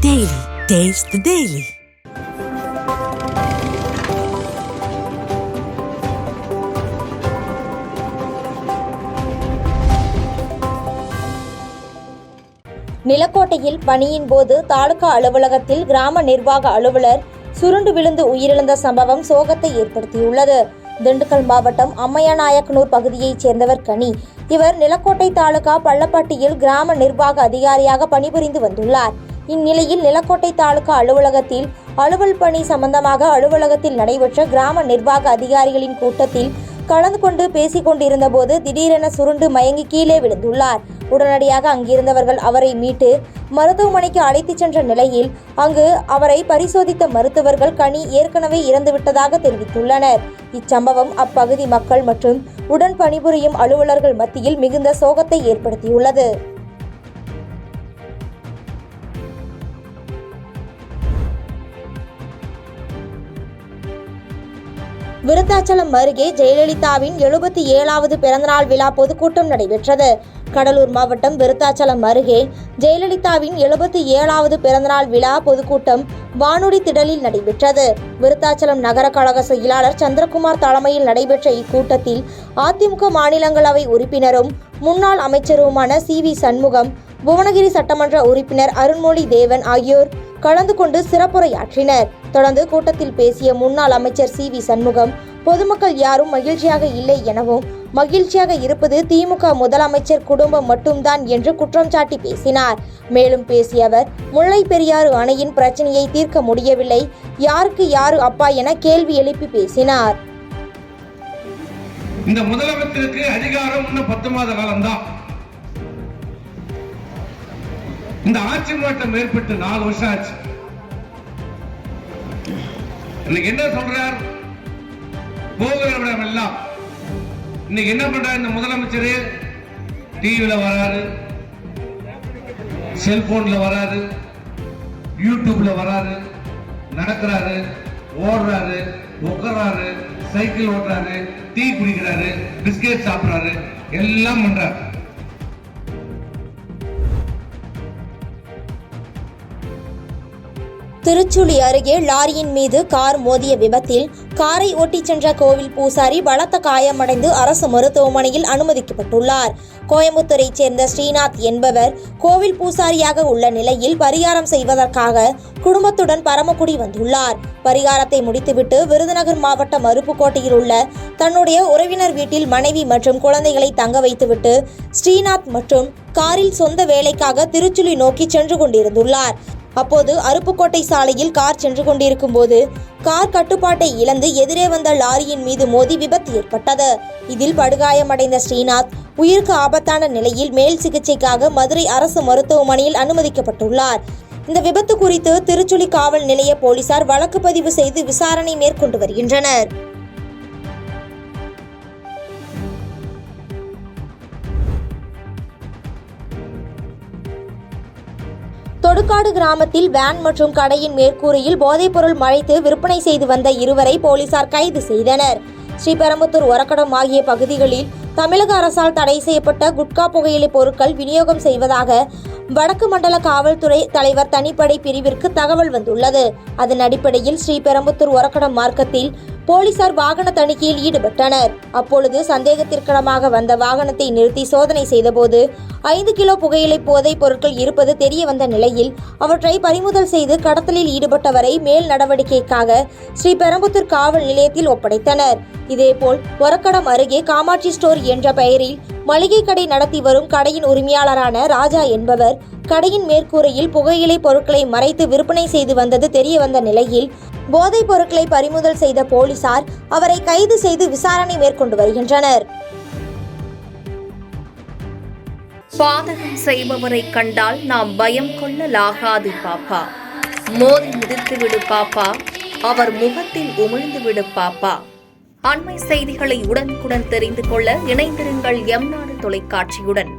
Daily. Taste the Daily. நிலக்கோட்டையில் பணியின் போது தாலுகா அலுவலகத்தில் கிராம நிர்வாக அலுவலர் சுருண்டு விழுந்து உயிரிழந்த சம்பவம் சோகத்தை ஏற்படுத்தியுள்ளது. திண்டுக்கல் மாவட்டம் அம்மையாநாயக்கனூர் பகுதியைச் சேர்ந்தவர் கனி. இவர் நிலக்கோட்டை தாலுகா பள்ளப்பட்டியில் கிராம நிர்வாக அதிகாரியாக பணிபுரிந்து வந்துள்ளார். இந்நிலையில் நிலக்கோட்டை தாலுகா அலுவலகத்தில் அலுவல் பணி சம்பந்தமாக அலுவலகத்தில் நடைபெற்ற கிராம நிர்வாக அதிகாரிகளின் கூட்டத்தில் கலந்து கொண்டு பேசிக் கொண்டிருந்த போது திடீரென சுருண்டு மயங்கி கீழே விழுந்துள்ளார். உடனடியாக அங்கிருந்தவர்கள் அவரை மீட்டு மருத்துவமனைக்கு அழைத்துச் சென்ற நிலையில் அங்கு அவரை பரிசோதித்த மருத்துவர்கள் கனி ஏற்கனவே இறந்துவிட்டதாக தெரிவித்துள்ளனர். இச்சம்பவம் அப்பகுதி மக்கள் மற்றும் உடன் பணிபுரியும் அலுவலர்கள் மத்தியில் மிகுந்த சோகத்தை ஏற்படுத்தியுள்ளது. விருத்தாச்சலம் அருகே ஜெயலலிதாவின் 77வது பிறந்தநாள் விழா பொதுக்கூட்டம் நடைபெற்றது. கடலூர் மாவட்டம் விருத்தாச்சலம் அருகே ஜெயலலிதாவின் 77வது பிறந்தநாள் விழா பொதுக்கூட்டம் வானொலி திடலில் நடைபெற்றது. விருத்தாச்சலம் நகர கழக செயலாளர் சந்திரகுமார் தலைமையில் நடைபெற்ற இக்கூட்டத்தில் அதிமுக மாநிலங்களவை உறுப்பினரும் முன்னாள் அமைச்சருமான சி.வி. சண்முகம், புவனகிரி சட்டமன்ற உறுப்பினர் அருண்மொழி தேவன் ஆகியோர் கலந்து கொண்டு சிறப்புரையாற்றினர். தொடர்ந்து கூட்டத்தில் பேசிய முன்னாள் அமைச்சர் சி.வி. சண்முகம், பொதுமக்கள் யாரும் மகிழ்ச்சியாக இல்லை எனவும் மகிழ்ச்சியாக இருப்பது திமுக முதலமைச்சர் குடும்பம் மட்டும்தான் என்று குற்றம் சாட்டி பேசினார். மேலும் பேசிய அவர், முல்லை பெரியாறு அணையின் பிரச்சனையை தீர்க்க முடியவில்லை, யாருக்கு யாரு அப்பா என கேள்வி எழுப்பி பேசினார். இந்த முதலமைச்சருக்கு அதிகாரம் இன்னும் 10 மாத காலம்தான். இந்த ஆட்சி மாற்றம் ஏற்பட்டு 4 வருஷம் ஆச்சு. இன்னைக்கு என்ன சொல்றார்? போகிற இடம் எல்லாம் இன்னைக்கு என்ன பண்றாரு இந்த முதலமைச்சர்? டிவில வராரு, செல்போன்ல வராரு, யூடியூப்ல வராரு, நடக்கிறாரு, ஓடுறாரு, உட்கார்றாரு, சைக்கிள் ஓட்டுறாரு, டீ குடிக்கிறாரு, பிஸ்கெட் சாப்பிடுறாரு, எல்லாம் பண்றாரு. திருச்சுழி அருகே லாரியின் மீது கார் மோதிய விபத்தில் காரை ஓட்டிச் சென்ற கோவில் பூசாரி பலத்த காயமடைந்து அரசு மருத்துவமனையில் அனுமதிக்கப்பட்டுள்ளார். கோயம்புத்தூரைச் சேர்ந்த ஸ்ரீநாத் என்பவர் கோவில் பூசாரியாக உள்ள நிலையில் பரிகாரம் செய்வதற்காக குடும்பத்துடன் பரமக்குடி வந்துள்ளார். பரிகாரத்தை முடித்துவிட்டு விருதுநகர் மாவட்டம் அருப்புக்கோட்டையில் உள்ள தன்னுடைய உறவினர் வீட்டில் மனைவி மற்றும் குழந்தைகளை தங்க வைத்துவிட்டு ஸ்ரீநாத் மற்றும் காரில் சொந்த வேலைக்காக திருச்சுழி நோக்கி சென்று கொண்டிருந்துள்ளார். அப்போது அருப்புக்கோட்டை சாலையில் கார் சென்று கொண்டிருக்கும் போது கார் கட்டுப்பாட்டை இழந்து எதிரே வந்த லாரியின் மீது மோதி விபத்து ஏற்பட்டது. இதில் படுகாயமடைந்த ஸ்ரீநாத் உயிருக்கு ஆபத்தான நிலையில் மேல் சிகிச்சைக்காக மதுரை அரசு மருத்துவமனையில் அனுமதிக்கப்பட்டுள்ளார். இந்த விபத்து குறித்து திருச்சுழி காவல் நிலைய போலீசார் வழக்கு பதிவு செய்து விசாரணை மேற்கொண்டு வருகின்றனர். தொடுக்காடு கிராமத்தில் வேன் மற்றும் கடையின் மேற்கூரையில் போதைப்பொருள் மறைத்து விற்பனை செய்து வந்த இருவரை போலீசார் கைது செய்தனர். ஸ்ரீபெரும்புதூர், ஒரக்கடம் ஆகிய பகுதிகளில் தமிழக அரசால் தடை செய்யப்பட்ட குட்கா புகையிலை பொருட்கள் விநியோகம் செய்வதாக வடக்கு மண்டல காவல்துறை தலைவர் தனிப்படை பிரிவிற்கு தகவல் வந்துள்ளது. அதன் அடிப்படையில் ஸ்ரீபெரும்புதூர் ஒரக்கடம் மார்க்கத்தில் போலீசார் வாகன தணிக்கையில் ஈடுபட்டனர். அப்பொழுது சந்தேகத்திற்கிடமாக வந்த வாகனத்தை நிறுத்தி சோதனை செய்தபோது 5 கிலோ புகையிலை போதைப் பொருட்கள் இருப்பது தெரிய வந்த நிலையில் அவற்றை பறிமுதல் செய்து கடத்தலில் ஈடுபட்டவரை மேல் நடவடிக்கைக்காக ஸ்ரீபெரும்புதூர் காவல் நிலையத்தில் ஒப்படைத்தனர். இதேபோல் ஒரக்கடம் அருகே காமாட்சி ஸ்டோர் என்ற பெயரில் மளிகை கடை நடத்தி வரும் கடையின் உரிமையாளரான ராஜா என்பவர் கடையின் மேற்கூரையில் புகையிலை பொருட்களை மறைத்து விற்பனை செய்து வந்தது தெரிய வந்த நிலையில் போதைப் பொருட்களை பறிமுதல் செய்த போலீசார் அவரை கைது செய்து விசாரணை மேற்கொண்டு வருகின்றனர். பாதகம் செய்பவரை கண்டால் நாம் பயம் கொள்ளலாகாது பாப்பா. மோதி மிதித்து விடு பாப்பா, அவர் முகத்தில் உமிழ்ந்து விடு பாப்பா. அண்மை செய்திகளை உடனுக்குடன் தெரிந்து கொள்ள இணைந்திருங்கள் எம் நாடு தொலைக்காட்சியுடன்.